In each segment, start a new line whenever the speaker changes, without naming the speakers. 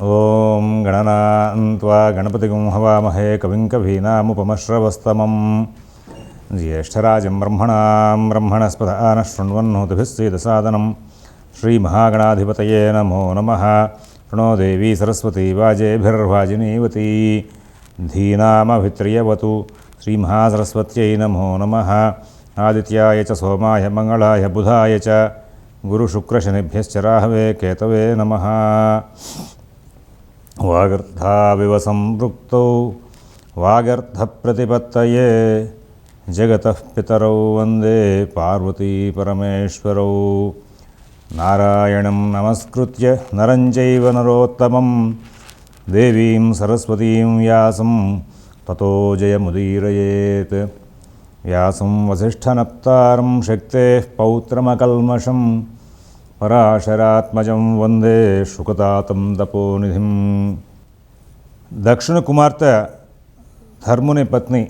ఓం గణనాన్త్వా గణపతిగుం హవామహే కవిం కవీనాముపమశ్రవస్తమం జ్యేష్ఠరాజం బ్రహ్మణస్పదాన శృణ్వన్నోతిభిస్సేదసాదనం శ్రీమహాగణాధిపతయే నమో నమః. ప్రణో దేవీ సరస్వతీ వాజేభిర్వాజినీవతీ ధీనామభిత్రియవతు. శ్రీమహాసరస్వత్యై నమో నమః. ఆదిత్యాయ చ సోమాయ మంగళాయ బుధాయ చ గురుశుక్రశనిభ్యశ్చ రాహవే కేతవే నమః. వాగర్ధావివ సంపృక్తౌ వాగర్ధప్రతిపత్తయే జగతః పితరౌ వందే పార్వతీ పరమేశ్వరౌ. నారాయణం నమస్కృత్య నరం చైవ నరోత్తమం దేవీం సరస్వతీం వ్యాసం తతో జయముదీరయేత్. వ్యాసం వసిష్ఠనప్తారం శక్తేః పౌత్రమకల్మషం పరాశరాత్మజం వందే శుకతాతం తపోనిధిం. దక్షిణ కుమార్తె ధర్ముని పత్ని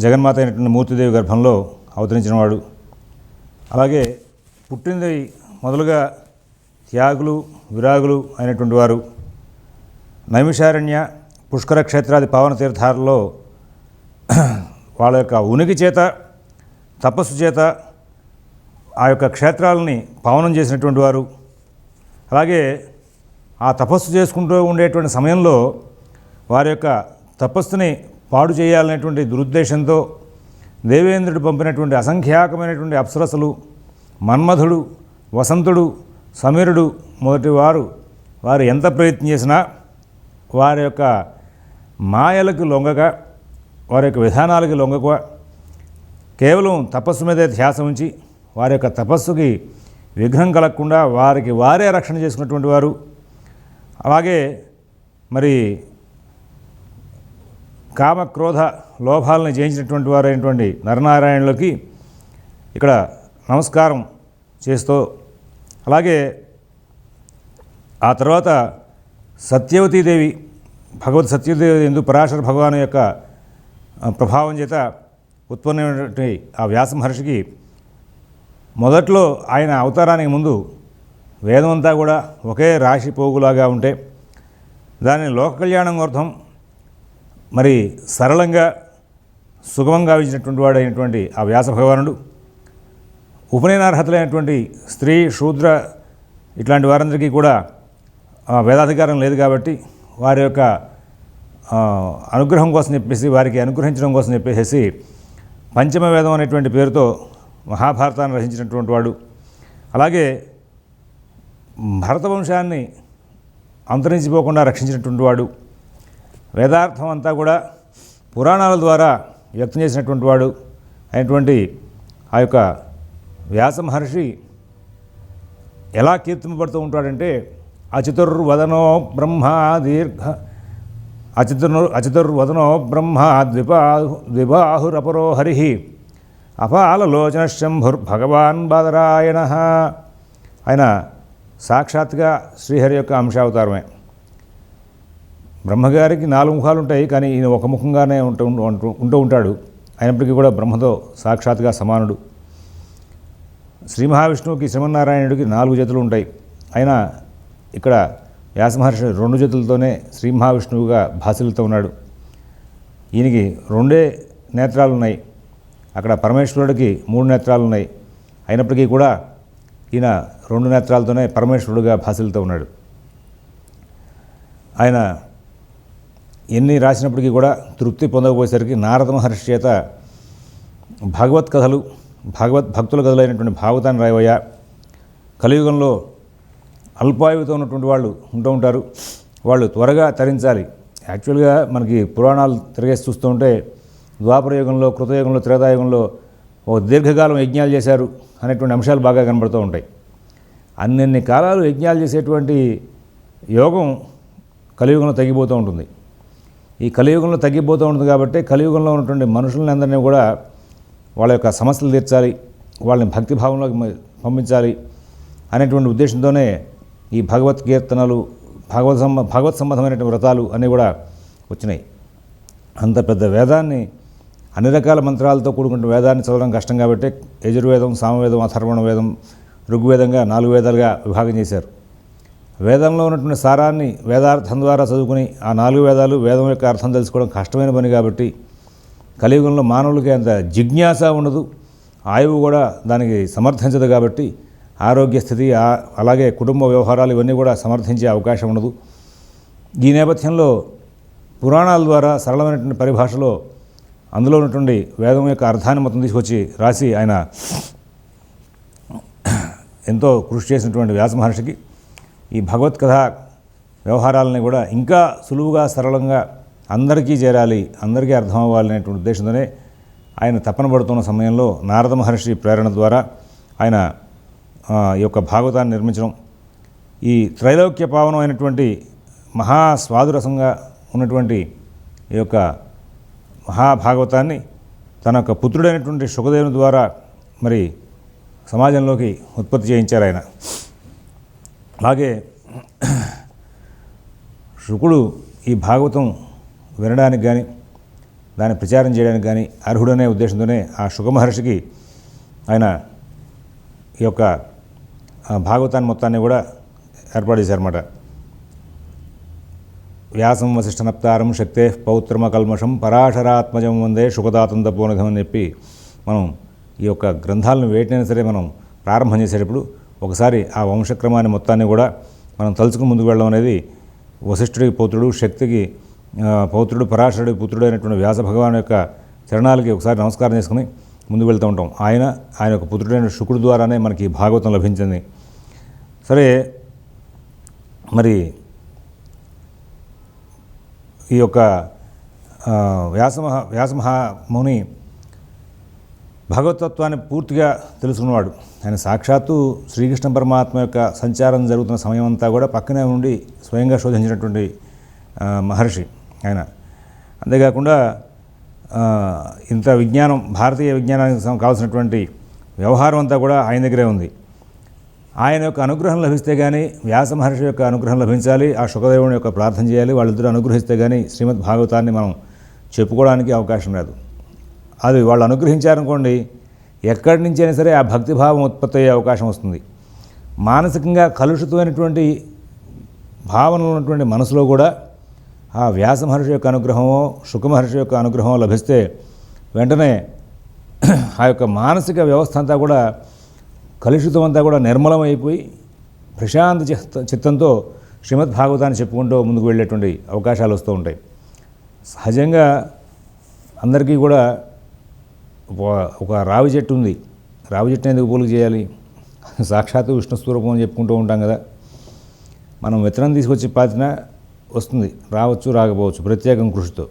జగన్మాత అయినటువంటి మూర్తిదేవి గర్భంలో అవతరించినవాడు. అలాగే పుట్టింది మొదలుగా త్యాగులు విరాగులు అయినటువంటి వారు నైమిషారణ్య పుష్కర క్షేత్రాది పావన తీర్థాలలో వాళ్ళ యొక్క ఉనికి చేత తపస్సు చేత ఆ యొక్క క్షేత్రాలని పావనం చేసినటువంటి వారు. అలాగే ఆ తపస్సు చేసుకుంటూ ఉండేటువంటి సమయంలో వారి యొక్క తపస్సుని పాడు చేయాలనేటువంటి దురుద్దేశంతో దేవేంద్రుడు పంపినటువంటి అసంఖ్యాకమైనటువంటి అప్సరసలు, మన్మధుడు, వసంతుడు, సమీరుడు మొదటి వారు ఎంత ప్రయత్నం చేసినా వారి యొక్క మాయలకు లొంగక, వారి యొక్క విధానాలకి లొంగక కేవలం తపస్సు మీదే ధ్యాస ఉంచి వారి యొక్క తపస్సుకి విఘ్నం కలగకుండా వారికి వారే రక్షణ చేసుకున్నటువంటి వారు. అలాగే మరి కామ క్రోధ లోభాలను జయించినటువంటి వారు అయినటువంటి నరనారాయణులకి ఇక్కడ నమస్కారం చేస్తూ, అలాగే ఆ తర్వాత సత్యవతీదేవి భగవత్ సత్యవతీదేవి ఎందు పరాశర భగవాను యొక్క ప్రభావం చేత ఉత్పన్నమైనటువంటి ఆ వ్యాస మహర్షికి మొదట్లో ఆయన అవతారానికి ముందు వేదమంతా కూడా ఒకే రాశి పోగులాగా ఉంటే దానిని లోక కళ్యాణం అర్థం మరి సరళంగా సుగమంగా ఇచ్చినటువంటి వాడు అయినటువంటి ఆ వ్యాస భగవానుడు ఉపనయనార్హతలైనటువంటి స్త్రీ శూద్ర ఇట్లాంటి వారందరికీ కూడా వేదాధికారం లేదు కాబట్టి వారి యొక్క అనుగ్రహం కోసం చెప్పేసి, వారికి అనుగ్రహించడం కోసం చెప్పేసి పంచమ వేదం అనేటువంటి పేరుతో మహాభారతాన్ని రచించినటువంటి వాడు. అలాగే భరతవంశాన్ని అంతరించిపోకుండా రక్షించినటువంటి వాడు. వేదార్థం అంతా కూడా పురాణాల ద్వారా వ్యక్తం చేసినటువంటి వాడు అయినటువంటి ఆ యొక్క వ్యాస మహర్షి ఎలా కీర్తింపబడుతూ ఉంటాడంటే అచతుర్వదనో బ్రహ్మ అచతుర్వదనో బ్రహ్మ ద్విబాహురపరో హరి అపాలలోచన శంభుర్భగవాన్ బాదరాయణ. ఆయన సాక్షాత్గా శ్రీహరి యొక్క అంశావతారమే. బ్రహ్మగారికి 4 ముఖాలు ఉంటాయి, కానీ ఈయన ఒక ముఖంగానే ఉంటూ ఉంటాడు. అయినప్పటికీ కూడా బ్రహ్మతో సాక్షాత్గా సమానుడు. శ్రీ మహావిష్ణువుకి శ్రీమన్నారాయణుడికి 4 చేతులు ఉంటాయి. అయినా ఇక్కడ వ్యాసమహర్షి 2 చేతులతోనే శ్రీ మహావిష్ణువుగా భాసిల్లుతూ ఉన్నాడు. ఈయనకి 2 నేత్రాలు ఉన్నాయి, అక్కడ పరమేశ్వరుడికి 3 నేత్రాలు ఉన్నాయి. అయినప్పటికీ కూడా ఈయన 2 నేత్రాలతోనే పరమేశ్వరుడుగా భాసిల్లుతూ ఉన్నాడు. ఆయన ఎన్ని రాసినప్పటికీ కూడా తృప్తి పొందకపోయేసరికి నారద మహర్షి చేత భగవత్ కథలు, భక్తుల కథలైనటువంటి భాగవతాన్ని రాయవయ్యా, కలియుగంలో అల్పాయువుతో ఉన్నటువంటి వాళ్ళు ఉంటూ ఉంటారు, వాళ్ళు త్వరగా తరించాలి. యాక్చువల్గా మనకి పురాణాలు తిరిగేసి చూస్తూ ఉంటే ద్వాపరయుగంలో, కృతయుగంలో, త్రేతాయుగంలో ఒక దీర్ఘకాలం యజ్ఞాలు చేశారు అనేటువంటి అంశాలు బాగా కనబడుతూ ఉంటాయి. అన్నెన్ని కాలాలు యజ్ఞాలు చేసేటువంటి యోగం కలియుగంలో తగ్గిపోతూ ఉంటుంది. ఈ కలియుగంలో తగ్గిపోతూ ఉంటుంది కాబట్టి కలియుగంలో ఉన్నటువంటి మనుషులందరినీ కూడా వాళ్ళ యొక్క సమస్యలు తీర్చాలి, వాళ్ళని భక్తిభావంలోకి పంపించాలి అనేటువంటి ఉద్దేశంతోనే ఈ భగవత్ కీర్తనలు, భగవత్ సంబంధమైనటువంటి వ్రతాలు అన్నీ కూడా వచ్చినాయి. అంత పెద్ద వేదాన్ని, అన్ని రకాల మంత్రాలతో కూడుకుంటున్న వేదాన్ని చదవడం కష్టం కాబట్టి యజుర్వేదం, సామవేదం, అథర్వణ వేదం, ఋగ్వేదంగా 4 వేదాలుగా విభాగం చేశారు. వేదంలో ఉన్నటువంటి సారాన్ని వేదార్థం ద్వారా చదువుకుని ఆ 4 వేదాలు వేదం యొక్క అర్థం తెలుసుకోవడం కష్టమైన పని కాబట్టి కలియుగంలో మానవులకి అంత జిజ్ఞాస ఉండదు, ఆయువు కూడా దానికి సమర్థించదు కాబట్టి ఆరోగ్య స్థితి అలాగే కుటుంబ వ్యవహారాలు ఇవన్నీ కూడా సమర్థించే అవకాశం ఉండదు. ఈ నేపథ్యంలో పురాణాల ద్వారా సరళమైనటువంటి పరిభాషలో అందులో ఉన్నటువంటి వేదం యొక్క అర్థాన్ని మొత్తం తీసుకొచ్చి రాసి ఆయన ఎంతో కృషి చేసినటువంటి వ్యాస మహర్షికి ఈ భగవత్కథ వ్యవహారాలని కూడా ఇంకా సులువుగా సరళంగా అందరికీ చేరాలి, అందరికీ అర్థం అవ్వాలి అనేటువంటి ఉద్దేశంతోనే ఆయన తపన పడుతున్న సమయంలో నారద మహర్షి ప్రేరణ ద్వారా ఆయన ఈ యొక్క భాగవతాన్ని నిర్మించడం, ఈ త్రైలోక్య పావనం అయినటువంటి మహాస్వాదురసంగా ఉన్నటువంటి ఈ యొక్క మహాభాగవతాన్ని తన యొక్క పుత్రుడైనటువంటి శుకదేవుని ద్వారా మరి సమాజంలోకి ఉత్పత్తి చేయించారు ఆయన. అలాగే శుకుడు ఈ భాగవతం వినడానికి కానీ దాన్ని ప్రచారం చేయడానికి కానీ అర్హుడనే ఉద్దేశంతోనే ఆ శుక మహర్షికి ఆయన ఈ యొక్క భాగవతాన్ని మొత్తాన్ని కూడా ఏర్పాటు చేశారన్నమాట. వ్యాసం వశిష్ఠనప్తారం శక్తే పౌత్రమకల్మషం పరాశరాత్మజం వందే శుకదాతం తపోనిధం అని చెప్పి మనం ఈ యొక్క గ్రంథాలను వేటినైనా సరే మనం ప్రారంభం చేసేటప్పుడు ఒకసారి ఆ వంశక్రమాన్ని మొత్తాన్ని కూడా మనం తలుచుకుని ముందుకు వెళ్ళడం అనేది వశిష్ఠుడికి పౌత్రుడు, శక్తికి పౌత్రుడు, పరాశరుడికి పుత్రుడు అయినటువంటి వ్యాస భగవాన్ యొక్క చరణాలకి ఒకసారి నమస్కారం చేసుకుని ముందుకు వెళ్తూ ఉంటాం. ఆయన యొక్క పుత్రుడైన శుకుడు ద్వారానే మనకి భాగవతం లభించింది. సరే, మరి ఈ యొక్క వ్యాసమహాముని భగవతత్వాన్ని పూర్తిగా తెలుసుకున్నవాడు. ఆయన సాక్షాత్తు శ్రీకృష్ణ పరమాత్మ యొక్క సంచారం జరుగుతున్న సమయం అంతా కూడా పక్కనే ఉండి స్వయంగా శోధించినటువంటి మహర్షి ఆయన. అంతేకాకుండా ఇంత విజ్ఞానం, భారతీయ విజ్ఞానానికి కావాల్సినటువంటి వ్యవహారం అంతా కూడా ఆయన దగ్గరే ఉంది. ఆయన యొక్క అనుగ్రహం లభిస్తే కానీ, వ్యాస మహర్షి యొక్క అనుగ్రహం లభించాలి, ఆ శుకదేవుని యొక్క ప్రార్థన చేయాలి, వాళ్ళిద్దరూ అనుగ్రహిస్తే కానీ శ్రీమద్ భాగవతాన్ని మనం చెప్పుకోవడానికి అవకాశం లేదు. అది వాళ్ళు అనుగ్రహించారనుకోండి, ఎక్కడి నుంచి అయినా సరే ఆ భక్తిభావం ఉత్పత్తి అయ్యే అవకాశం వస్తుంది. మానసికంగా కలుషితమైనటువంటి భావనలు ఉన్నటువంటి మనసులో కూడా ఆ వ్యాస మహర్షి యొక్క అనుగ్రహమో శుక మహర్షి యొక్క అనుగ్రహమో లభిస్తే వెంటనే ఆ యొక్క మానసిక వ్యవస్థ అంతా కూడా కలుషితం అంతా కూడా నిర్మలమైపోయి ప్రశాంత చిత్తంతో శ్రీమద్ భాగవతాన్ని చెప్పుకుంటూ ముందుకు వెళ్ళేటువంటి అవకాశాలు వస్తూ ఉంటాయి. సహజంగా అందరికీ కూడా ఒక రావి చెట్టు ఉంది. రావి చెట్టుని ఎందుకు పూలు చేయాలి? సాక్షాత్తు విష్ణు స్వరూపం అని చెప్పుకుంటూ ఉంటాం కదా. మనం విత్తనం తీసుకొచ్చి పాతినా వస్తుంది, రావచ్చు రాకపోవచ్చు, ప్రత్యేకం కృషితో.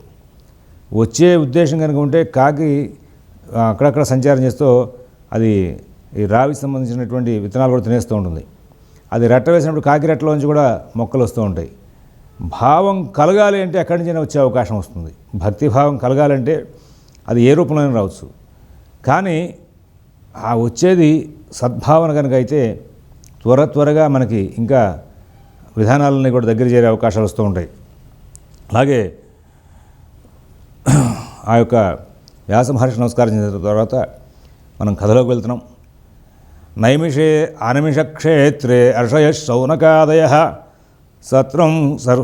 వచ్చే ఉద్దేశం కనుక ఉంటే కాకి అక్కడక్కడ సంచారం చేస్తూ అది ఈ రావికి సంబంధించినటువంటి విత్తనాలు కూడా తినేస్తూ ఉంటుంది. అది రెట్ట వేసినప్పుడు కాకి రెట్టలోంచి కూడా మొక్కలు వస్తూ ఉంటాయి. భావం కలగాలి అంటే ఎక్కడి నుంచైనా వచ్చే అవకాశం వస్తుంది. భక్తి భావం కలగాలంటే అది ఏ రూపంలోనే రావచ్చు. కానీ ఆ వచ్చేది సద్భావన కనుక అయితే త్వరగా మనకి ఇంకా విధానాలని కూడా దగ్గర చేరే అవకాశాలు వస్తూ ఉంటాయి. అలాగే ఆ యొక్క వ్యాస మహర్షి నమస్కారం చేసిన తర్వాత మనం కథలోకి వెళ్తున్నాం. నైమిషే అనిమిష క్షేత్రే అర్షయ శౌనకాదయ సత్రం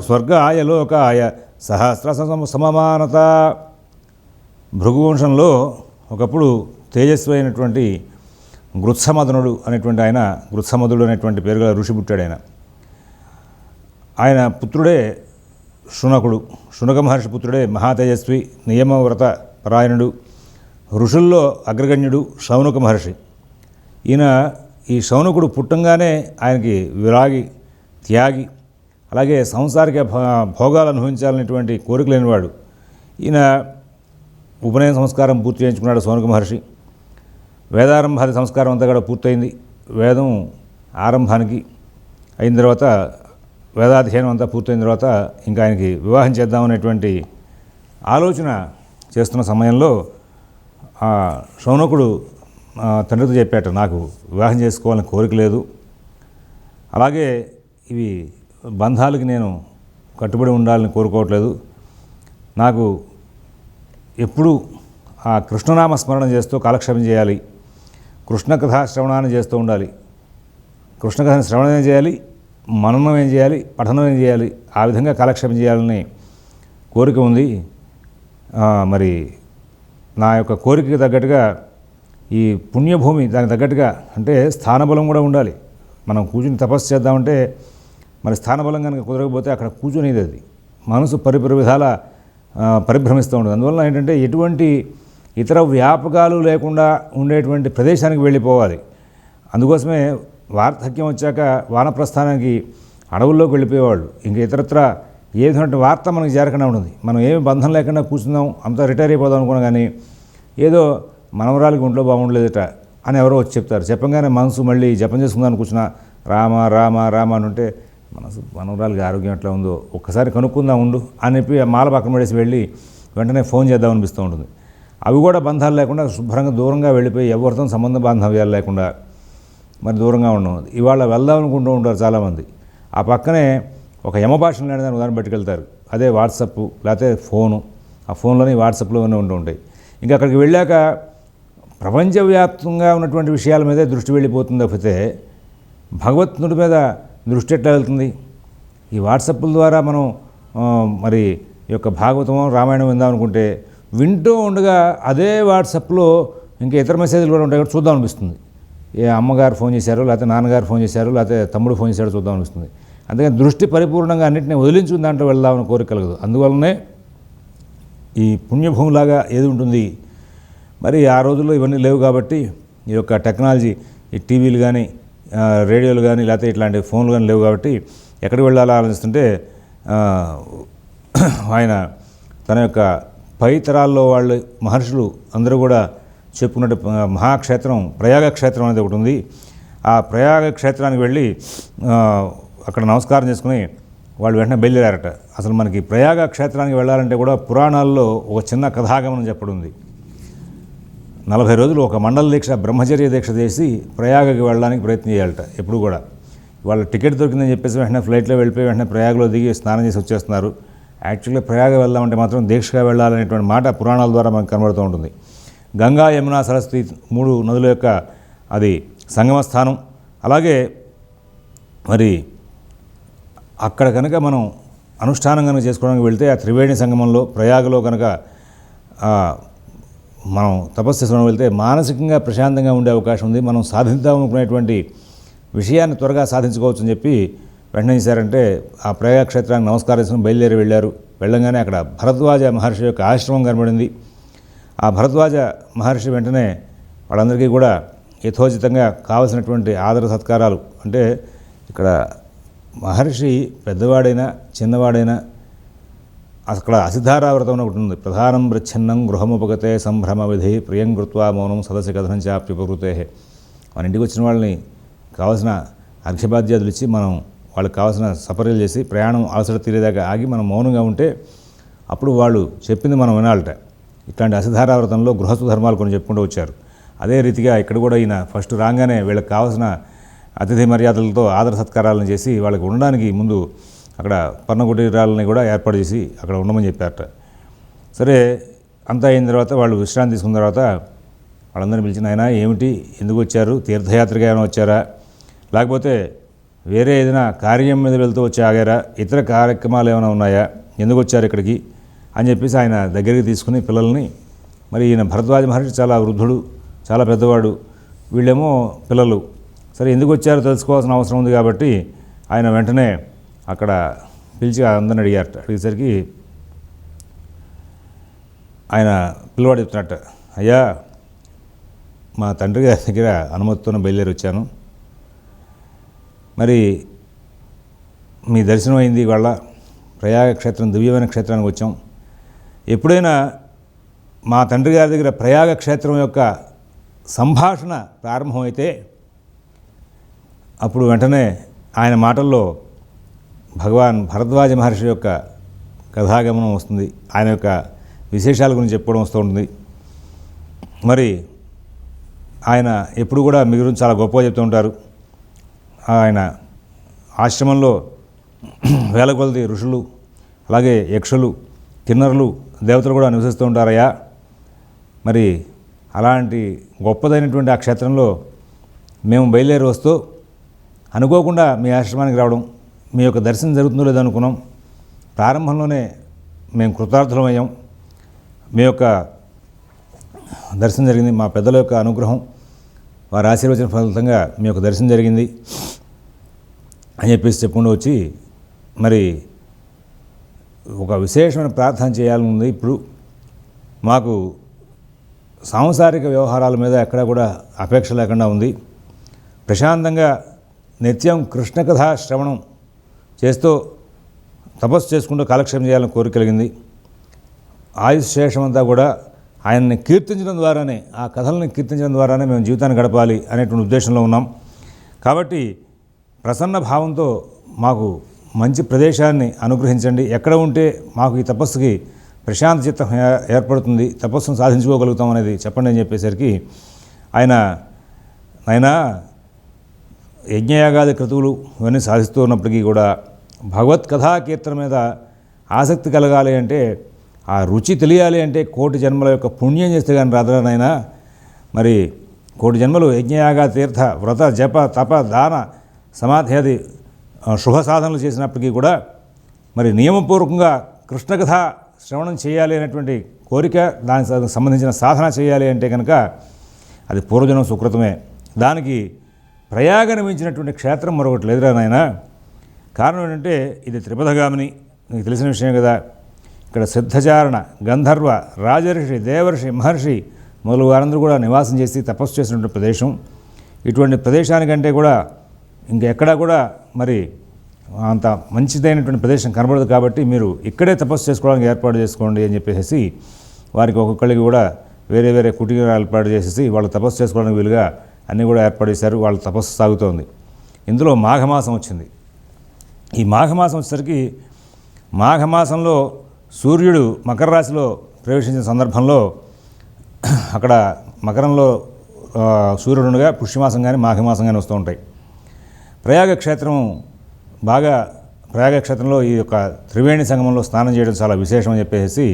స్వర్గాయ లోకాయ సహస్ర సమమానత. భృగువంశంలో ఒకప్పుడు తేజస్వి అయినటువంటి గృత్సమదనుడు అనేటువంటి ఆయన, గృత్సమదుడు అనేటువంటి పేరుగా ఋషి పుట్టాడు. ఆయన పుత్రుడే శునకుడు. శునక మహర్షి పుత్రుడే మహాతేజస్వి, నియమవ్రత పరాయణుడు, ఋషుల్లో అగ్రగణ్యుడు శౌనక మహర్షి. ఈ శౌనకుడు పుట్టంగానే ఆయనకి విరాగి, త్యాగి, అలాగే సాంసారిక భోగాలు అనుభవించాలనేటువంటి కోరిక లేనివాడు. ఈయన ఉపనయన సంస్కారం పూర్తి చేయించుకున్నాడు శౌనక మహర్షి. వేదారంభాది సంస్కారం అంతా కూడా పూర్తయింది. వేదం ఆరంభానికి అయిన తర్వాత, వేదాధ్యయనం అంతా పూర్తయిన తర్వాత ఇంకా ఆయనకి వివాహం చేద్దామనేటువంటి ఆలోచన చేస్తున్న సమయంలో ఆ శౌనకుడు తండ్రితో చెప్పాట, నాకు వివాహం చేసుకోవాలని కోరిక లేదు, అలాగే ఇవి బంధాలకి నేను కట్టుబడి ఉండాలని కోరుకోవట్లేదు, నాకు ఎప్పుడూ ఆ కృష్ణనామ స్మరణ చేస్తూ కాలక్షేపం చేయాలి, కృష్ణ కథా శ్రవణాన్ని చేస్తూ ఉండాలి, కృష్ణ కథని శ్రవణం చేయాలి, మననం ఏం చేయాలి, పఠనం ఏం చేయాలి, ఆ విధంగా కాలక్షేపం చేయాలని కోరిక ఉంది. మరి నా యొక్క కోరికకి తగ్గట్టుగా ఈ పుణ్యభూమి దానికి తగ్గట్టుగా అంటే స్థానబలం కూడా ఉండాలి. మనం కూర్చుని తపస్సు చేద్దామంటే మరి స్థానబలం కనుక కుదరకపోతే అక్కడ కూర్చునేది అది మనసు పరిపరి విధాల పరిభ్రమిస్తూ ఉంటుంది. అందువల్ల ఏంటంటే ఎటువంటి ఇతర వ్యాపకాలు లేకుండా ఉండేటువంటి ప్రదేశానికి వెళ్ళిపోవాలి. అందుకోసమే వార్ధక్యం వచ్చాక వానప్రస్థానానికి అడవుల్లోకి వెళ్ళిపోయేవాళ్ళు. ఇంకా ఇతరత్ర ఏ విధమైన వార్త మనకి చేరకుండా ఉంటుంది. మనం ఏమి బంధం లేకుండా కూర్చుందాం, అంతా రిటైర్ అయిపోదాం అనుకున్నా కానీ ఏదో మనవరాలకి ఒంట్లో బాగుండలేదట అని ఎవరో వచ్చి చెప్తారు. చెప్పంగానే మనసు మళ్ళీ జపం చేసుకుందాం కూర్చున్నా రామ రామ రామ అని ఉంటే మనసు మనవరాలకి ఆరోగ్యం ఎట్లా ఉందో ఒక్కసారి కనుక్కుందాం ఉండు అని చెప్పి మాల పక్కన పడేసి వెళ్ళి వెంటనే ఫోన్ చేద్దాం అనిపిస్తూ ఉంటుంది. అవి కూడా బంధాలు లేకుండా శుభ్రంగా దూరంగా వెళ్ళిపోయి ఎవరితో సంబంధ బాంధవ్యాలు లేకుండా మరి దూరంగా ఉండడం. ఇవాళ వెళ్దాం అనుకుంటూ ఉంటారు చాలామంది. ఆ పక్కనే ఒక యమభాషణ లేని దాన్ని ఉదాహరణ పెట్టుకెళ్తారు. అదే వాట్సప్ లేకపోతే ఫోను. ఆ ఫోన్లోనే వాట్సాప్లోనే ఉంటూ ఉంటాయి. ఇంకా అక్కడికి వెళ్ళాక ప్రపంచవ్యాప్తంగా ఉన్నటువంటి విషయాల మీదే దృష్టి వెళ్ళిపోతుంది తప్పితే భగవత్తుడి మీద దృష్టి ఎట్లా వెళ్తుంది? ఈ వాట్సాప్ల ద్వారా మనం మరి ఈ యొక్క భాగవతం రామాయణం విందాం అనుకుంటే వింటూ ఉండగా అదే వాట్సాప్లో ఇంకా ఇతర మెసేజ్లు కూడా ఉంటాయి, చూద్దాం అనిపిస్తుంది. ఏ అమ్మగారు ఫోన్ చేశారు, లేకపోతే నాన్నగారు ఫోన్ చేశారు, లేకపోతే తమ్ముడు ఫోన్ చేశారు చూద్దాం అనిపిస్తుంది. అందుకని దృష్టి పరిపూర్ణంగా అన్నింటినీ వదిలించుకుని దాంట్లో వెళ్దామని కోరిక కలగదు. అందువల్లనే ఈ పుణ్యభూమిలాగా ఏది ఉంటుంది. మరి ఆ రోజుల్లో ఇవన్నీ లేవు కాబట్టి ఈ యొక్క టెక్నాలజీ ఈ టీవీలు కానీ రేడియోలు కానీ లేకపోతే ఇట్లాంటి ఫోన్లు కానీ లేవు కాబట్టి ఎక్కడికి వెళ్ళాలో ఆలోచిస్తుంటే ఆయన తన యొక్క పై తరాల్లో వాళ్ళు మహర్షులు అందరూ కూడా చెప్పుకున్నట్టు మహాక్షేత్రం ప్రయాగ క్షేత్రం అనేది ఒకటి ఉంది. ఆ ప్రయాగ క్షేత్రానికి వెళ్ళి అక్కడ నమస్కారం చేసుకుని వాళ్ళు వెంటనే బయలుదేరారట. అసలు మనకి ప్రయాగ క్షేత్రానికి వెళ్ళాలంటే కూడా పురాణాల్లో ఒక చిన్న కథాగమనం చెప్పడం ఉంది. 40 రోజులు ఒక మండల దీక్ష బ్రహ్మచర్య దీక్ష చేసి ప్రయాగకి వెళ్ళడానికి ప్రయత్నం చేయాలట. ఎప్పుడు కూడా వాళ్ళ టికెట్ దొరికిందని చెప్పేసి వెంటనే ఫ్లైట్లో వెళ్ళిపోయి వెంటనే ప్రయాగలో దిగి స్నానం చేసి వచ్చేస్తున్నారు. యాక్చువల్గా ప్రయాగ వెళ్దామంటే మాత్రం దీక్షగా వెళ్ళాలనేటువంటి మాట పురాణాల ద్వారా మనకు కనబడుతూ ఉంటుంది. గంగా యమున సరస్వతి 3 నదుల యొక్క అది సంగమ స్థానం. అలాగే మరి అక్కడ కనుక మనం అనుష్ఠానం కనుక చేసుకోవడానికి వెళ్తే ఆ త్రివేణి సంగమంలో ప్రయాగలో కనుక మనం తపస్సు చేసుకోవడం వెళ్తే మానసికంగా ప్రశాంతంగా ఉండే అవకాశం ఉంది. మనం సాధిద్దామనుకునేటువంటి విషయాన్ని త్వరగా సాధించుకోవచ్చు అని చెప్పి వెంటనే చేశారంటే ఆ ప్రయాగ క్షేత్రానికి నమస్కారం చేసుకుని బయలుదేరి వెళ్ళారు. వెళ్ళంగానే అక్కడ భరద్వాజ మహర్షి యొక్క ఆశ్రమం కనబడింది. ఆ భరద్వాజ మహర్షి వెంటనే వాళ్ళందరికీ కూడా యథోచితంగా కావలసినటువంటి ఆదర సత్కారాలు అంటే ఇక్కడ మహర్షి పెద్దవాడైనా చిన్నవాడైనా అక్కడ అసిద్ధారావ్రతం ఒకటి ఉంది. ప్రధానం ప్రచ్ఛన్నం గృహముపగతే సంభ్రమ విధి ప్రియం కృత్వా మౌనం సదస్య కథనం చాప్యుపకృతే. మన ఇంటికి వచ్చిన వాళ్ళని కావాల్సిన అర్ఘ్యబాధ్యాదులు ఇచ్చి మనం వాళ్ళకి కావాల్సిన సపర్యలు చేసి ప్రయాణం అలసట తీరేదాకా ఆగి మనం మౌనంగా ఉంటే అప్పుడు వాళ్ళు చెప్పింది మనం వినాలట. ఇట్లాంటి అసిధారావ్రతంలో గృహస్థ ధర్మాలు కొన్ని చెప్పుకుంటూ వచ్చారు. అదే రీతిగా ఇక్కడ కూడా ఈయన ఫస్ట్ రాగానే వీళ్ళకి కావాల్సిన అతిథి మర్యాదలతో ఆదర సత్కారాలను చేసి వాళ్ళకి ఉండడానికి ముందు అక్కడ పర్ణకుటీరాలని కూడా ఏర్పాటు చేసి అక్కడ ఉండమని చెప్పారట. సరే అంతా అయిన తర్వాత వాళ్ళు విశ్రాంతి తీసుకున్న తర్వాత వాళ్ళందరినీ పిలిచిన ఆయన ఏమిటి, ఎందుకు వచ్చారు, తీర్థయాత్రగా ఏమైనా వచ్చారా, లేకపోతే వేరే ఏదైనా కార్యం మీద వెళ్తూ వచ్చి ఆగారా, ఇతర కార్యక్రమాలు ఏమైనా ఉన్నాయా, ఎందుకు వచ్చారు ఇక్కడికి అని చెప్పేసి ఆయన దగ్గరికి తీసుకుని పిల్లల్ని, మరి ఈయన భరద్వాజ మహర్షి చాలా వృద్ధుడు, చాలా పెద్దవాడు, వీళ్ళేమో పిల్లలు, సరే ఎందుకు వచ్చారో తెలుసుకోవాల్సిన అవసరం ఉంది కాబట్టి ఆయన వెంటనే అక్కడ పిలిచి అందరిని అడిగారట. అడిగేసరికి ఆయన పిల్లవాడు చెప్తున్నట్ట, అయ్యా మా తండ్రి గారి దగ్గర అనుమతితోనే బయలుదేరి వచ్చాను, మరి మీ దర్శనం అయింది, ఇవాళ ప్రయాగ క్షేత్రం దివ్యమైన క్షేత్రానికి వచ్చాం. ఎప్పుడైనా మా తండ్రి గారి దగ్గర ప్రయాగ క్షేత్రం యొక్క సంభాషణ ప్రారంభమైతే అప్పుడు వెంటనే ఆయన మాటల్లో భగవాన్ భరద్వాజ మహర్షి యొక్క కథాగమనం వస్తుంది, ఆయన యొక్క విశేషాల గురించి చెప్పుకోవడం వస్తూ ఉంటుంది. మరి ఆయన ఎప్పుడు కూడా మీ గురించి చాలా గొప్పగా చెప్తూ ఉంటారు. ఆయన ఆశ్రమంలో వేల కొలది ఋషులు, అలాగే యక్షులు, కిన్నరులు, దేవతలు కూడా నివసిస్తూ ఉంటారయ్యా. మరి అలాంటి గొప్పదైనటువంటి ఆ క్షేత్రంలో మేము బయలుదేరి వస్తూ అనుకోకుండా మీ ఆశ్రమానికి రావడం, మీ యొక్క దర్శనం జరుగుతుందో లేదో అనుకున్నాం. ప్రారంభంలోనే మేము కృతార్థులమయ్యాం. మీ యొక్క దర్శనం జరిగింది, మా పెద్దల యొక్క అనుగ్రహం, వారి ఆశీర్వచన ఫలితంగా మీ యొక్క దర్శనం జరిగింది అని చెప్పేసి చెప్పుకుంటూ వచ్చి మరి ఒక విశేషమైన ప్రార్థన చేయాలని ఉంది. ఇప్పుడు మాకు సాంసారిక వ్యవహారాల మీద ఎక్కడా కూడా అపేక్ష లేకుండా ఉంది. ప్రశాంతంగా నిత్యం కృష్ణ కథా శ్రవణం చేస్తూ తపస్సు చేసుకుంటూ కాలక్షేపం చేయాలని కోరిక కలిగింది. ఆయుష్ శేషమంతా కూడా ఆయన్ని కీర్తించడం ద్వారానే, ఆ కథల్ని కీర్తించడం ద్వారానే మేము జీవితాన్ని గడపాలి అనేటువంటి ఉద్దేశంలో ఉన్నాం. కాబట్టి ప్రసన్న భావంతో మాకు మంచి ప్రదేశాన్ని అనుగ్రహించండి. ఎక్కడ ఉంటే మాకు ఈ తపస్సుకి ప్రశాంత చిత్తం ఏర్పడుతుంది, తపస్సును సాధించుకోగలుగుతాం అనేది చెప్పండి అని చెప్పేసరికి ఆయన యజ్ఞయాగాది క్రతువులు ఇవన్నీ సాధిస్తూ ఉన్నప్పటికీ కూడా భగవత్ కథా కీర్తన మీద ఆసక్తి కలగాలి అంటే, ఆ రుచి తెలియాలి అంటే కోటి జన్మల యొక్క పుణ్యం చేస్తే కానీ రాదనైనా. మరి కోటి జన్మలు యజ్ఞయాగా తీర్థ వ్రత జప తప దాన సమాధ్యాది శుభ సాధనలు చేసినప్పటికీ కూడా మరి నియమపూర్వకంగా కృష్ణకథ శ్రవణం చేయాలి అనేటువంటి కోరిక, దానికి సంబంధించిన సాధన చేయాలి అంటే కనుక అది పూర్వజన్మ సుకృతమే. దానికి ప్రయాగను మించినటువంటి క్షేత్రం మరొకటి లేదురా నాయన. కారణం ఏంటంటే ఇది త్రిపథగామిని, నీకు తెలిసిన విషయం కదా. ఇక్కడ సిద్ధచారణ, గంధర్వ, రాజర్షి, దేవర్షి, మహర్షి మొదలు వారందరూ కూడా నివాసం చేసి తపస్సు చేసినటువంటి ప్రదేశం. ఇటువంటి ప్రదేశానికంటే కూడా ఇంకెక్కడా కూడా మరి అంత మంచిదైనటువంటి ప్రదేశం కనబడదు. కాబట్టి మీరు ఇక్కడే తపస్సు చేసుకోవడానికి ఏర్పాటు చేసుకోండి అని చెప్పేసి వారికి ఒక్కొక్కరికి కూడా వేరే వేరే కుటీరాలు ఏర్పాటు చేసేసి వాళ్ళు తపస్సు చేసుకోవడానికి వీలుగా అన్నీ కూడా ఏర్పాటు చేశారు. వాళ్ళ తపస్సు సాగుతోంది. ఇందులో మాఘమాసం వచ్చింది. ఈ మాఘమాసం వచ్చేసరికి మాఘమాసంలో సూర్యుడు మకర రాశిలో ప్రవేశించిన సందర్భంలో అక్కడ మకరంలో సూర్యుడుగా పుష్యమాసం కానీ మాఘమాసం కానీ వస్తూ ఉంటాయి. ప్రయాగక్షేత్రం ప్రయాగక్షేత్రంలో ఈ యొక్క త్రివేణి సంగమంలో స్నానం చేయడం చాలా విశేషం అని చెప్పేసి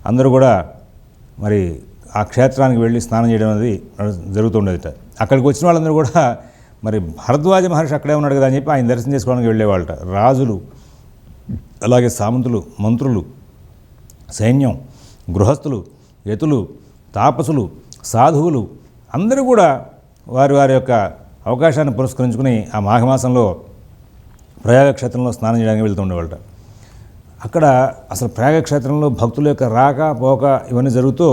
అందరూ కూడా మరి ఆ క్షేత్రానికి వెళ్ళి స్నానం చేయడం అనేది జరుగుతుండేది. అక్కడికి వచ్చిన వాళ్ళందరూ కూడా మరి భరద్వాజ మహర్షి అక్కడే ఉన్నాడు కదా అని చెప్పి ఆయన దర్శనం చేసుకోవడానికి వెళ్ళేవాళ్ళట. రాజులు, అలాగే సామంతులు, మంత్రులు, సైన్యం, గృహస్థులు, యతులు, తాపసులు, సాధువులు అందరూ కూడా వారి వారి యొక్క అవకాశాన్ని పురస్కరించుకుని ఆ మాఘమాసంలో ప్రయాగక్షేత్రంలో స్నానం చేయడానికి వెళ్తూ ఉండేవాళ్ళట. అక్కడ అసలు ప్రయాగక్షేత్రంలో భక్తుల యొక్క రాక పోక ఇవన్నీ జరుగుతూ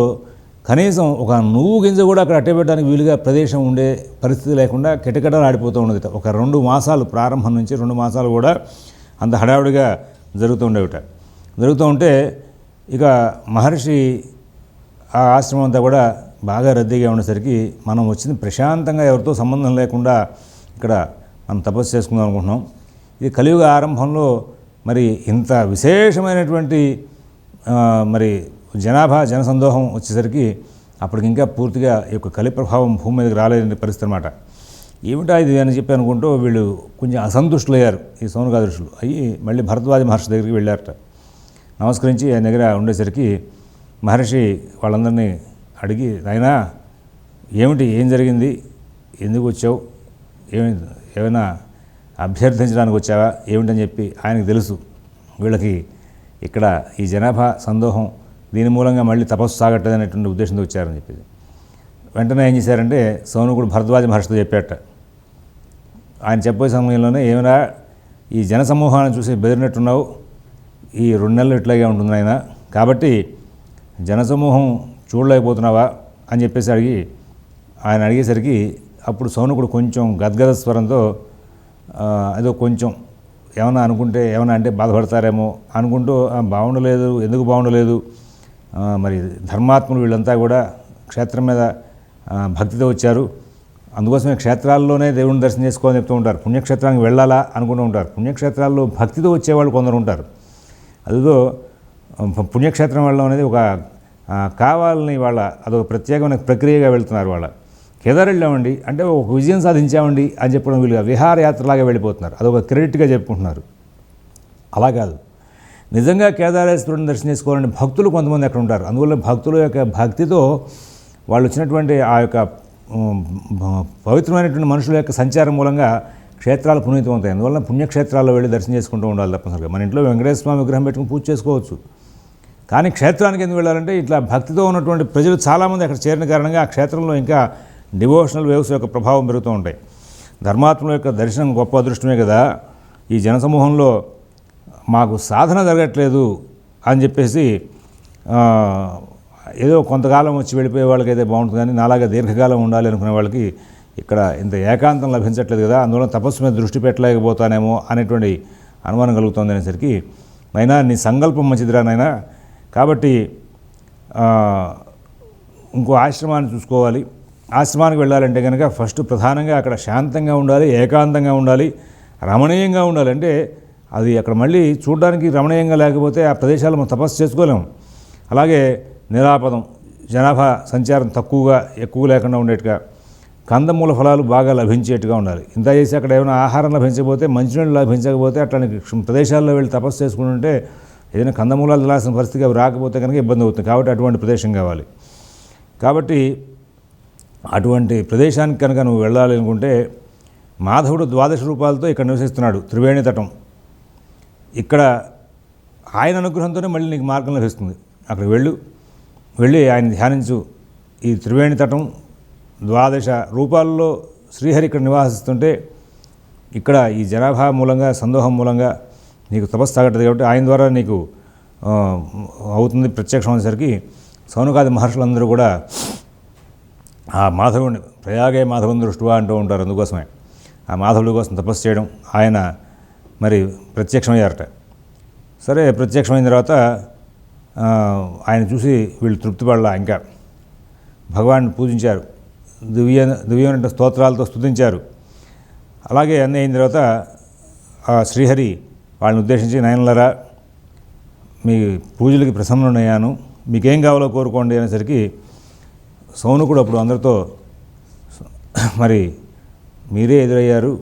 కనీసం ఒక నువ్వు గింజ కూడా అక్కడ అట్టబెట్టడానికి వీలుగా ప్రదేశం ఉండే పరిస్థితి లేకుండా కిటకిటలు ఆడిపోతూ ఉండేది. ఒక 2 మాసాలు, ప్రారంభం నుంచి 2 మాసాలు కూడా అంత హడావుడిగా జరుగుతూ ఉండేవిట. జరుగుతూ ఉంటే ఇక మహర్షి ఆ ఆశ్రమం అంతా కూడా బాగా రద్దీగా ఉండేసరికి మనం వచ్చింది ప్రశాంతంగా ఎవరితో సంబంధం లేకుండా ఇక్కడ మనం తపస్సు చేసుకుందాం అనుకుంటున్నాం. ఇది కలియుగ ఆరంభంలో మరి ఇంత విశేషమైనటువంటి మరి జనసందోహం వచ్చేసరికి అప్పటికి ఇంకా పూర్తిగా ఈ యొక్క కలి ప్రభావం భూమి మీదకి రాలేని పరిస్థితి అనమాట. ఏమిటా ఇది అని చెప్పి అనుకుంటూ వీళ్ళు కొంచెం అసంతుష్టులయ్యారు. ఈ సౌనకాదృష్టులు అయ్యి మళ్ళీ భరద్వాజ మహర్షి దగ్గరికి వెళ్ళారట. నమస్కరించి ఆయన దగ్గర ఉండేసరికి మహర్షి వాళ్ళందరినీ అడిగి, నాయనా ఏం జరిగింది, ఎందుకు వచ్చావు, ఏమైనా అభ్యర్థించడానికి వచ్చావా ఏమిటని చెప్పి ఆయనకు తెలుసు వీళ్ళకి ఇక్కడ ఈ జనాభా సందోహం దీని మూలంగా మళ్ళీ తపస్సు సాగట్టదు అనేటువంటి ఉద్దేశంతో వచ్చారని చెప్పేసి వెంటనే ఏం చేశారంటే సౌనకుడు భరద్వాజ మహర్షితో చెప్పాట. ఆయన చెప్పే సమయంలోనే ఏమైనా ఈ జనసమూహాన్ని చూసి బెదిరినట్టున్నావు, ఈ 2 నెలలు ఇట్లాగే ఉంటుంది ఆయన, కాబట్టి జనసమూహం చూడలేకపోతున్నావా అని చెప్పేసి ఆయన అడిగేసరికి అప్పుడు సౌనకుడు కొంచెం గద్గద స్వరంతో ఏదో కొంచెం ఏమైనా అంటే బాధపడతారేమో అనుకుంటూ బాగుండలేదు, ఎందుకు బాగుండలేదు, మరి ధర్మాత్ములు వీళ్ళంతా కూడా క్షేత్రం మీద భక్తితో వచ్చారు, అందుకోసమే క్షేత్రాల్లోనే దేవుని దర్శనం చేసుకోవాలని చెప్తూ ఉంటారు. పుణ్యక్షేత్రానికి వెళ్ళాలా అనుకుంటూ ఉంటారు. పుణ్యక్షేత్రాల్లో భక్తితో వచ్చేవాళ్ళు కొందరు ఉంటారు. అదిగో పుణ్యక్షేత్రం వెళ్ళడం అనేది ఒక కావాలని అదొక ప్రత్యేకమైన ప్రక్రియగా వెళ్తున్నారు. కేదార్ వెళ్ళామండి అంటే ఒక విజయం సాధించామండి అని చెప్పడం వీళ్ళుగా విహారయాత్రలాగా వెళ్ళిపోతున్నారు. అదొక క్రెడిట్గా చెప్పుకుంటున్నారు. అలా కాదు, నిజంగా కేదారేశ్వరుడిని దర్శనం చేసుకోవాలని భక్తులు కొంతమంది అక్కడ ఉంటారు. అందువల్ల భక్తుల యొక్క భక్తితో వాళ్ళు వచ్చినటువంటి ఆ యొక్క పవిత్రమైనటువంటి మనుషుల యొక్క సంచారం మూలంగా క్షేత్రాలు పునీతమవుతాయి. అందువల్ల పుణ్యక్షేత్రాల్లో వెళ్ళి దర్శనం చేసుకుంటూ ఉండాలి తప్పనిసరిగా. మన ఇంట్లో వెంకటేశ్వర స్వామి విగ్రహం పెట్టుకుని పూజ చేసుకోవచ్చు, కానీ క్షేత్రానికి ఎందుకు వెళ్ళాలంటే ఇట్లా భక్తితో ఉన్నటువంటి ప్రజలు చాలామంది అక్కడ చేరిన కారణంగా ఆ క్షేత్రంలో ఇంకా డివోషనల్ వేవ్స్ యొక్క ప్రభావం పెరుగుతూ ఉంటాయి. ధర్మాత్ముల యొక్క దర్శనం గొప్ప అదృష్టమే కదా. ఈ జనసమూహంలో మాకు సాధన జరగట్లేదు అని చెప్పేసి ఏదో కొంతకాలం వచ్చి వెళ్ళిపోయే వాళ్ళకైతే బాగుంటుంది, కానీ నాలాగా దీర్ఘకాలం ఉండాలి అనుకునే వాళ్ళకి ఇక్కడ ఇంత ఏకాంతం లభించట్లేదు కదా, అందువల్ల తపస్సు మీద దృష్టి పెట్టలేకపోతానేమో అనేటువంటి అనుమానం కలుగుతుంది. అనేసరికి నైనా నీ సంకల్పం మంచిదిరా నైనా, కాబట్టి ఇంకో ఆశ్రమాన్ని చూసుకోవాలి. ఆశ్రమానికి వెళ్ళాలంటే కనుక ఫస్ట్ ప్రధానంగా అక్కడ శాంతంగా ఉండాలి, ఏకాంతంగా ఉండాలి, రమణీయంగా ఉండాలి. అంటే అది అక్కడ మళ్ళీ చూడడానికి రమణీయంగా లేకపోతే ఆ ప్రదేశాలు మనం తపస్సు చేసుకోలేము. అలాగే నిరాపదం, జనాభా సంచారం తక్కువగా ఎక్కువ లేకుండా ఉండేట్టుగా, కందమూల ఫలాలు బాగా లభించేట్టుగా ఉండాలి. ఇంత చేసి అక్కడ ఏమైనా ఆహారం లభించకపోతే, మంచినీళ్ళు లభించకపోతే అట్లాంటి ప్రదేశాల్లో వెళ్ళి తపస్సు చేసుకుంటుంటే ఏదైనా కందమూలాలు తినాల్సిన పరిస్థితికి అవి రాకపోతే కనుక ఇబ్బంది అవుతుంది. కాబట్టి అటువంటి ప్రదేశం కావాలి. కాబట్టి అటువంటి ప్రదేశానికి కనుక నువ్వు వెళ్ళాలి అనుకుంటే మాధవుడు 12 రూపాలతో ఇక్కడ నివసిస్తున్నాడు, త్రివేణి తటం. ఇక్కడ ఆయన అనుగ్రహంతోనే మళ్ళీ నీకు మార్గం లభిస్తుంది. అక్కడికి వెళ్ళి ఆయన ధ్యానించు. ఈ త్రివేణి తటం 12 రూపాల్లో శ్రీహరి ఇక్కడ నివాసిస్తుంటే ఇక్కడ ఈ జనాభా మూలంగా, సందోహం మూలంగా నీకు తపస్సు తగ్గట్లేదు. కాబట్టి ఆయన ద్వారా నీకు అవుతుంది ప్రత్యక్షం అనేసరికి సౌనకాది మహర్షులందరూ కూడా ఆ మాధవుని ప్రయాగే మాధవుని దృష్టివా అంటూ ఉంటారు. అందుకోసమే ఆ మాధవుడి కోసం తపస్సు చేయడం, ఆయన మరి ప్రత్యక్షమయ్యారట. సరే, ప్రత్యక్షమైన తర్వాత ఆయన చూసి వీళ్ళు తృప్తి పడలా, ఇంకా భగవాన్ని పూజించారు, దివ్యమైన స్తోత్రాలతో స్తుతించారు. అలాగే అన్నీ అయిన తర్వాత ఆ శ్రీహరి వాళ్ళని ఉద్దేశించి, నయనలరా మీ పూజలకి ప్రసన్నుడయ్యాను, మీకేం కావాలో కోరుకోండి అనేసరికి సౌనకుడు అప్పుడు అందరితో మరి మీరే ఎదురయ్యారు,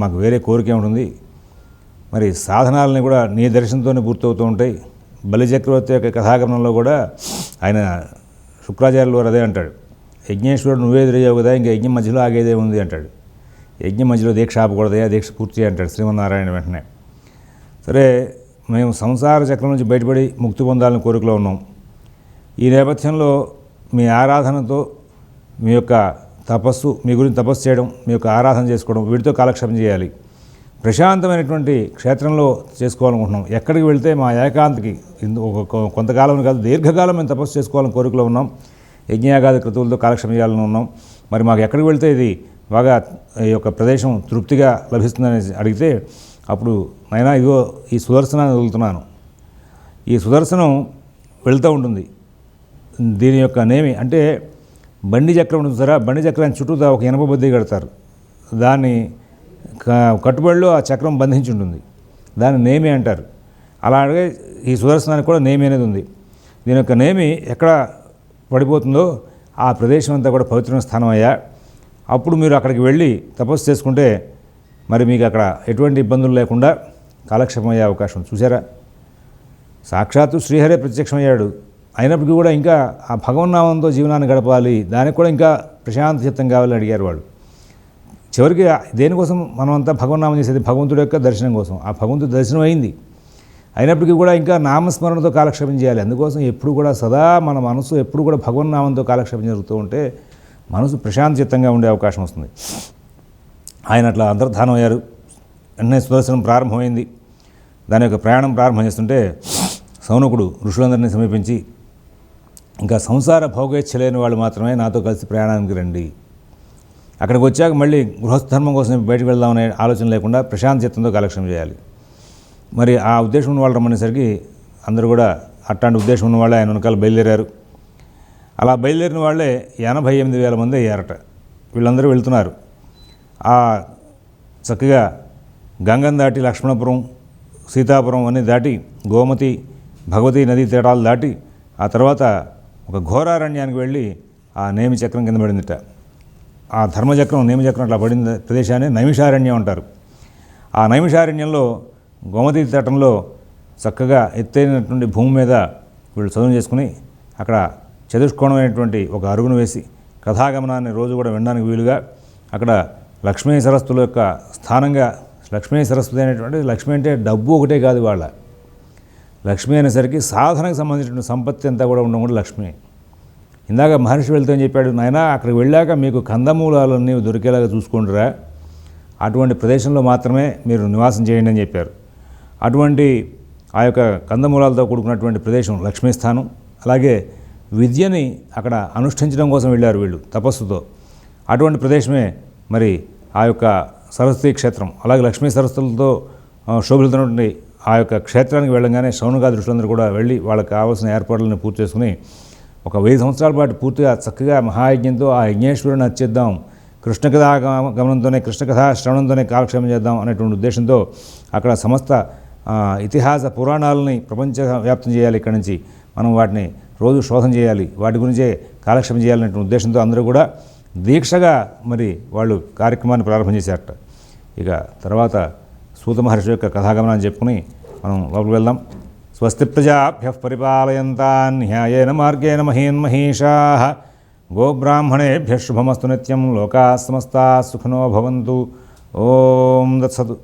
మాకు వేరే కోరిక ఉంటుంది, మరి సాధనాలని కూడా నీ దర్శనంతోనే పూర్తవుతూ ఉంటాయి. బలిచక్రవర్తి యొక్క కథాగమనంలో కూడా ఆయన శుక్రాచార్యుల వారు అదే అంటాడు, యజ్ఞేశ్వరుడు నువ్వే ఎదురయ్యావు కదా, ఇంకా యజ్ఞం మధ్యలో ఆగేదే ఉంది అంటాడు. యజ్ఞం మధ్యలో దీక్ష ఆపకూడదయా, దీక్ష పూర్తి అంటాడు శ్రీమన్నారాయణ వెంటనే. సరే, మేము సంసార చక్రం నుంచి బయటపడి ముక్తి పొందాలని కోరికలో ఉన్నాం. ఈ నేపథ్యంలో మీ ఆరాధనతో మీ యొక్క తపస్సు, మీ గురించి తపస్సు చేయడం, మీ యొక్క ఆరాధన చేసుకోవడం, వీటితో కాలక్షేపం చేయాలి. ప్రశాంతమైనటువంటి క్షేత్రంలో చేసుకోవాలనుకుంటున్నాం. ఎక్కడికి వెళ్తే మా ఏకాంతికి కొంతకాలం కాదు, దీర్ఘకాలం మేము తపస్సు చేసుకోవాలని కోరికలో ఉన్నాం. యజ్ఞయాగాది క్రతువులతో కాలక్షేపం చేయాలని ఉన్నాం. మరి మాకు ఎక్కడికి వెళ్తే ఇది బాగా ఈ యొక్క ప్రదేశం తృప్తిగా లభిస్తుందని అడిగితే అప్పుడు నైనా ఇదిగో ఈ సుదర్శనాన్ని వదులుతున్నాను. ఈ సుదర్శనం వెళ్తూ ఉంటుంది. దీని యొక్క నేమి అంటే బండి చక్రం చూసారా, బండి చక్రాన్ని చుట్టూ ఒక ఇనప బద్ది కడతారు, దాన్ని కట్టుబడిలో ఆ చక్రం బంధించి ఉంటుంది, దాన్ని నేమి అంటారు. అలాగే ఈ సుదర్శనానికి కూడా నేమి అనేది ఉంది. దీని యొక్క నేమి ఎక్కడ పడిపోతుందో ఆ ప్రదేశం అంతా కూడా పవిత్రమైన స్థానం అయ్యా. అప్పుడు మీరు అక్కడికి వెళ్ళి తపస్సు చేసుకుంటే మరి మీకు అక్కడ ఎటువంటి ఇబ్బందులు లేకుండా కాలక్షేపం అయ్యే అవకాశం. చూసారా, సాక్షాత్తు శ్రీహరే ప్రత్యక్షమయ్యాడు, అయినప్పటికీ కూడా ఇంకా ఆ భగవన్నామంతో జీవనాన్ని గడపాలి, దానికి కూడా ఇంకా ప్రశాంత చిత్తం కావాలని అడిగారు వాళ్ళు. చివరికి దేనికోసం మనం అంతా భగవన్నామం చేసేది? భగవంతుడి యొక్క దర్శనం కోసం. ఆ భగవంతుడి దర్శనం అయింది, అయినప్పటికీ కూడా ఇంకా నామస్మరణతో కాలక్షేపం చేయాలి. అందుకోసం ఎప్పుడు కూడా సదా మన మనసు ఎప్పుడు కూడా భగవన్నామంతో కాలక్షేపం జరుగుతూ ఉంటే మనసు ప్రశాంత చిత్తంగా ఉండే అవకాశం వస్తుంది. ఆయన అట్లా అంతర్ధానం అయ్యారు. వెంటనే సుదర్శనం ప్రారంభమైంది. దాని యొక్క ప్రయాణం ప్రారంభం చేస్తుంటే సౌనకుడు ఋషులందరినీ సమీపించి, ఇంకా సంసార భోగేచ్ఛలేని వాళ్ళు మాత్రమే నాతో కలిసి ప్రయాణానికి రండి, అక్కడికి వచ్చాక మళ్ళీ గృహస్థధర్మం కోసం బయటకు వెళ్దామనే ఆలోచన లేకుండా ప్రశాంత చిత్తంతో కాలక్షేపం చేయాలి. మరి ఆ ఉద్దేశం ఉన్న వాళ్ళు రమ్మనేసరికి అందరూ కూడా అట్లాంటి ఉద్దేశం ఉన్న వాళ్ళే ఆయన వెనకాల బయలుదేరారు. అలా బయలుదేరిన వాళ్ళే 88,000 మంది అయ్యారట. వీళ్ళందరూ వెళ్తున్నారు. ఆ చక్కగా గంగం దాటి లక్ష్మణపురం, సీతాపురం అన్నీ దాటి గోమతి, భగవతి నదీ తీరాలు దాటి ఆ తర్వాత ఒక ఘోరారణ్యానికి వెళ్ళి ఆ నేమి చక్రం కింద పడిందిట. ఆ ధర్మచక్రం, నేమిచక్రం అట్లా పడిన ప్రదేశాన్ని నైమిషారణ్యం అంటారు. ఆ నైమిషారణ్యంలో గోమతి తటంలో చక్కగా ఎత్తైనటువంటి భూమి మీద వీళ్ళు చదువు చేసుకుని అక్కడ చతుష్కోణమైనటువంటి ఒక అరుగును వేసి కథాగమనాన్ని రోజు కూడా వినడానికి వీలుగా అక్కడ లక్ష్మీ సరస్వతుల యొక్క స్థానంగా లక్ష్మీ సరస్వతి అనేటువంటి లక్ష్మి అంటే డబ్బు ఒకటే కాదు వాళ్ళ లక్ష్మి అనేసరికి సాధనకు సంబంధించిన సంపత్తి అంతా కూడా ఉండడం కూడా లక్ష్మి. ఇందాక మహర్షి వెళ్తూ అని చెప్పాడు, నాయన అక్కడికి వెళ్ళాక మీకు కందమూలాలన్నీ దొరికేలాగా చూసుకుంటారా, అటువంటి ప్రదేశంలో మాత్రమే మీరు నివాసం చేయండి అని చెప్పారు. అటువంటి ఆ యొక్క కందమూలాలతో కూడుకున్నటువంటి ప్రదేశం లక్ష్మీస్థానం. అలాగే విద్యని అక్కడ అనుష్ఠించడం కోసం వెళ్ళారు వీళ్ళు తపస్సుతో. అటువంటి ప్రదేశమే మరి ఆ యొక్క సరస్వతీ క్షేత్రం. అలాగే లక్ష్మీ సరస్వతులతో శోభిల్తున్నటువంటి ఆ యొక్క క్షేత్రానికి వెళ్ళగానే శౌనకాది ఋషులందరూ కూడా వెళ్ళి వాళ్ళకి కావాల్సిన ఏర్పాట్లను పూర్తి చేసుకుని ఒక 1000 సంవత్సరాల పాటు పూర్తిగా చక్కగా మహాయజ్ఞంతో ఆ యజ్ఞేశ్వరుని అర్చిద్దాం, కృష్ణ కథా గమనంతోనే కృష్ణ కథా శ్రవణంతోనే కాలక్షేమం చేద్దాం అనేటువంటి ఉద్దేశంతో అక్కడ సమస్త ఇతిహాస పురాణాలని ప్రపంచవ్యాప్తం చేయాలి. ఇక్కడి నుంచి మనం వాటిని రోజు శోధన చేయాలి, వాటి గురించే కాలక్షేమం చేయాలనేటువంటి ఉద్దేశంతో అందరూ కూడా దీక్షగా మరి వాళ్ళు కార్యక్రమాన్ని ప్రారంభం చేశారట. ఇక తర్వాత సూత మహర్షి యొక్క కథాగమనాన్ని చెప్పుకుని మనం లోపలికి వెళ్దాం. స్వస్తి ప్రజాభ్యః పరిపాలయంతాన్ న్యాయేన మార్గేణ మహీన్మహీషాః గోబ్రాహ్మణేభ్యః శుభమస్తు నిత్యం లోకాః సమస్తాః సుఖినో భవంతు. ఓం దత్సతు.